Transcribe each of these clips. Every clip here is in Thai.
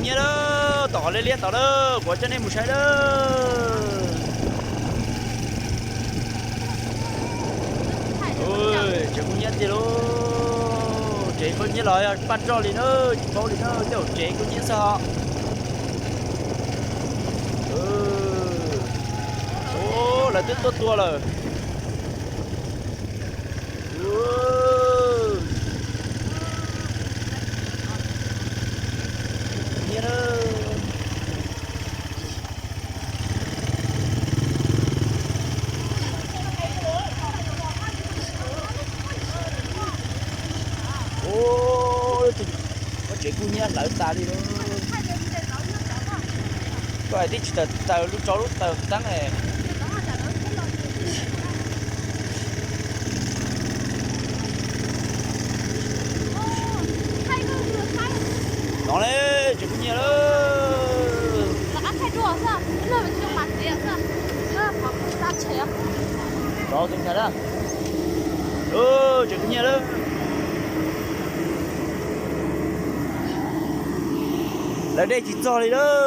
nhớ đó tỏ lên liên tỏ đó của cho nên một sai đó ôi chỉ cũng nhớ gì luôn chỉ có nhớ lời bắt cho liền ơi bao liền ơi tiểu chỉ có nhớ sao ô là tiếp tốt tua rồi chuyện của nhau lại ta đi luôn có ai thích tờ lúc cháu lúc tờ tăng này nó đấy chuyện của nhau đó ăn thay đùa sao rồi mình chưa mặt gì sao có ra chém đó chúng ta đó chuyện của nhau đó là đây chỉ cho đi đó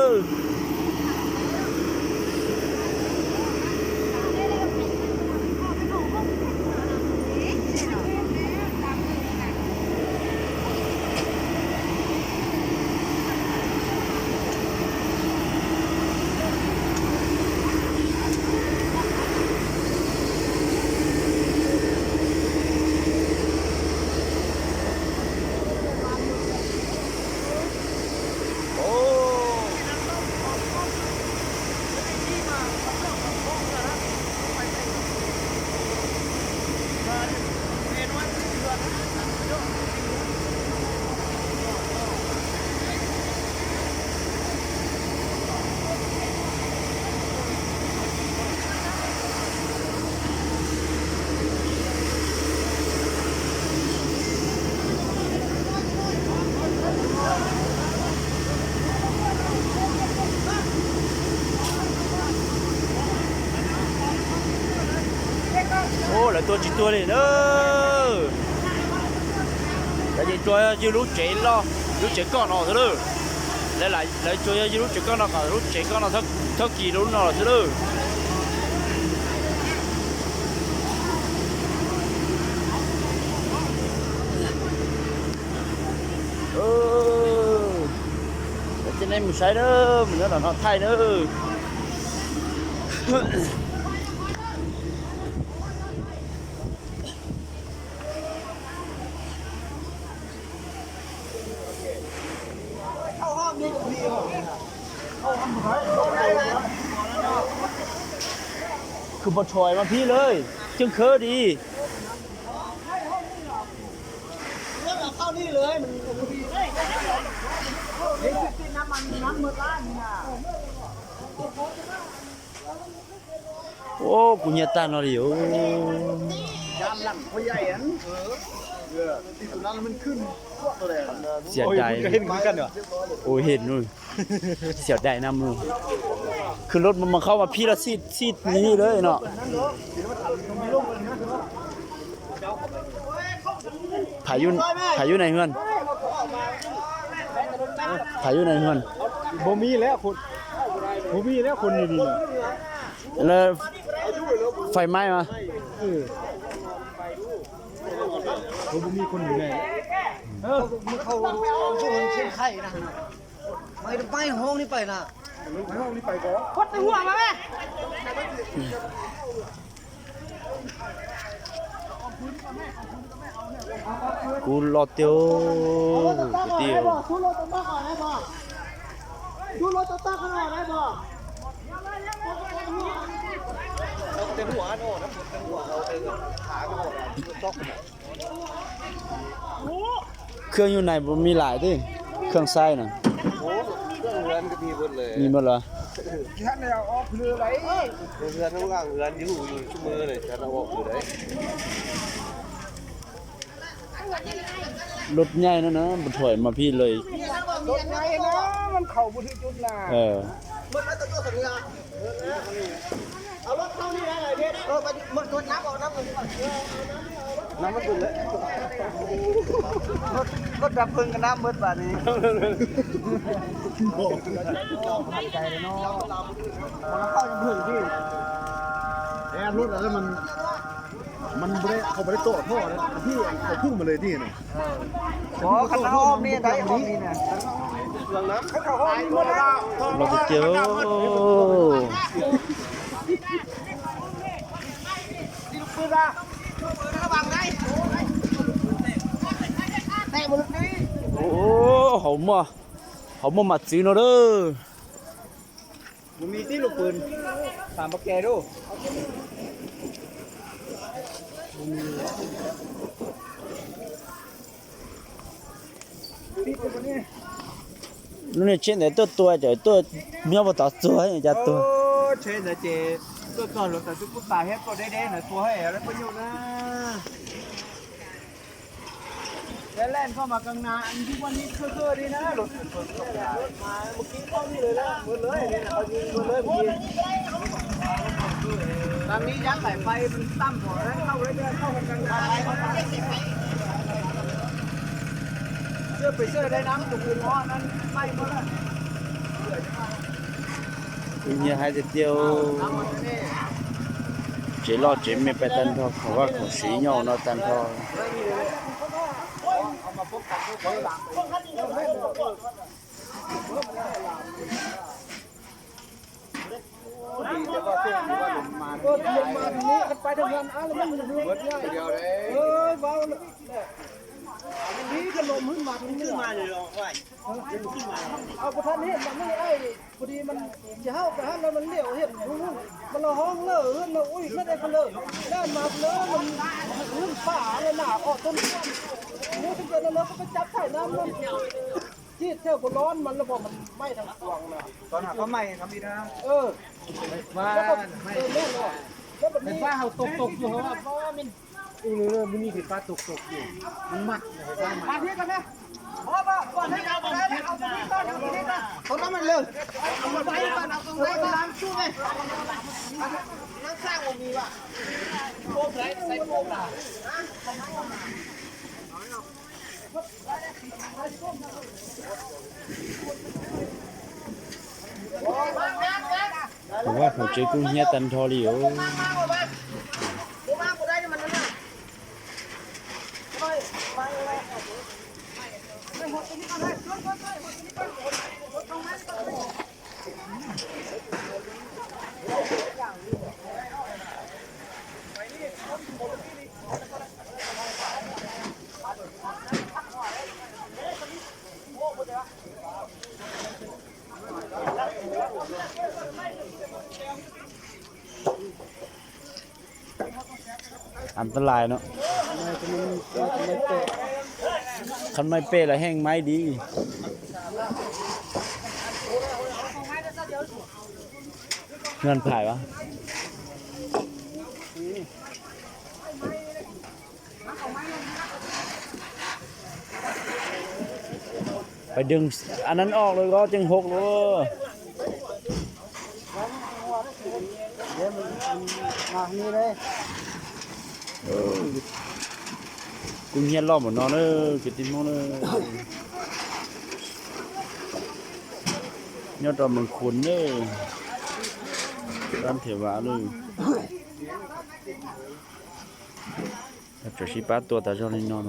là tôi chỉ tôi này đó tại vì tôi như lúc trẻ lo lúc trẻ con nó thôi đó lại tôi như lúc trẻ con nó cả lúc trẻ con nó thất kỳ lúc nó thôi đó cho nên mình sai đó mình nói là nó thay nữaคือบอชอยมาพี่เลยจึงเคอดีเข้านี่เลยมันดีเลยนี่คือน้ำมันน้ำมือล้านนี่นะโอ้กูเนี่ยตาหน่อยอยู่ยามหลังพ่อใหญ่อันที่สุดนั้นมันขึ้นตัวแดงเสียดายเห็นกันเหรอโอ้เห็นนู่นเสียดายน้ำนู่นคือรถมันเข้ามาพี่ละซีดนี้เลยเนาะถ่ายอยู่ในเฮือนถ่ายอยู่ในเฮือนบ่มีแล้วคนบ่มีแล้วคนนี่แล้วไฟไหม้มาบ่มีคนอยู่ไหนมันเข้าช่วงเชียงไข่นะไปห้องนี่ไปนะไปห้องนี่ไปก่อนพดหัวมาแม่กูรอเตียวเตียวชูรถต้นบ้าก่อนได้ป่ะชูรถต้นบ้าก่อนได้ป่ะเต็มหัวโน่นะเต็มหัวเราเองขาก็หมดจอกเครื่องอยู่ไหนมีหลายดิเครื่องไส้น่ะโอ้เครื่องเรือนก็มีหมดเลยมีหมดเหรอฉันเอาออกเรือไรเรือนข้างล่างเรือนอยู่ชั่วมือเลยฉันเอาออกอยู่ไหนรถใหญ่นะมันถอยมาพี่เลยรถใหญ่นะมันเข่าบุตรจุดน่ะมันไม่ต้องตัวสัญญาเอารถเข้านี่ได้ไงเพชรไปหมดตัวน้ำออกน้ำก่อน น้ำมันขึ้นเลยก็ดับเพลิงกันน้ำมืดแบบนี้ใจเลยเนาะมันเข้ายังพึ่งที่แอร์รถแล้วมันไม่ได้เขาไม่ได้โต้ท่อนะที่เขาพุ่งมาเลยที่น่ะอ๋อคันอ้อมนี่ได้อ้อมนี่เนี่ยหลังน้ำเขาอ้อมนี่หมดแล้ว เราไปเจอ นี่ลูกปืนละระวังได้แตะหมดเลย โอ้เขามามัดซื้อเนาะเด้อ มันมีที่ลูกปืนถามปะแกดู นู่นนี่เช่นแต่ตัวเจอตัวเมียบ่ต่อตัวให้จัดตัว เช่นนะเจตัวก่อนหรอกแต่ทุกตาเฮ็ดตัวได้ๆหน่อยตัวให้แล้วประโยชน์นะแล้วแล่นเข้ามากลางนาอันที่วันนี้เคอๆดีนะรถมาเมื่อกี้เข้านี่เลยนะหมดเลยนี่นะเขายิงหมดเลยเมื่อกี้ตอนนี้ยัดสายไฟมันตั้มหัวแล้วเข้าเรื่อยๆเข้ากันกลางนาเชื่อไปเชื่อได้น้ำตุกอื่นเพราะนั้นไม่หมดแล้ว như hai隻tiêu chỉ lo chỉ mình phải tan thôi không có khẩu xí nhau nó tan thôiนี่ขนมขึ้นมาขึ้นมาเลยเอาประธานเห็นมันไม่ไอ้พอดีมันจะเข้าไปฮะแล้วมันเลี้ยวเห็นมันเราห้องเลอะเราอุ้ยไม่ได้เขาเลยด้านมาเลยมันขึ้นป่าเลยหนาออกต้นนี่ถึงจะแล้วก็ไปจับใส่น้ำมันที่เที่ยวบนร้อนมันแล้วบอกมันไหม้ทั้งพวงนะตอนหาก็ไหม้ทำดีนะมาไม่แน่นอนแล้วแบบนี้ฟ้าเขาตกอยู่เพราะว่ามันมันมีไฟฟ้าตกอยู่มันมัดมาที่กันนะพอป่ะก่อนให้เอาไปเลยเอาตรงนี้ก่อนเอาตรงนี้ก่อนตรงนั้นมันเลยเอาไปก่อนเอาตรงนี้ก่อนล้างชู้ไงนั่งข้างมีว่ะโค้งไหนใส่โค้งล่ะ ผมว่าผมเจอกุ้งเหี้ยตันทอริโอ อันตรายเนาะคันไม่เป้แล้วแห้งไม้ดีเงินผ่ายวะไปดึงอันนั้นออกเลยก็จึงหกเลยมานี่เลย กุ้งเหี้ยล้อมหมดนอนกินติมอนยอดเรามันขุนร้านเทวะถ้าจะชิปาตัวแต่เจ้านี่นอน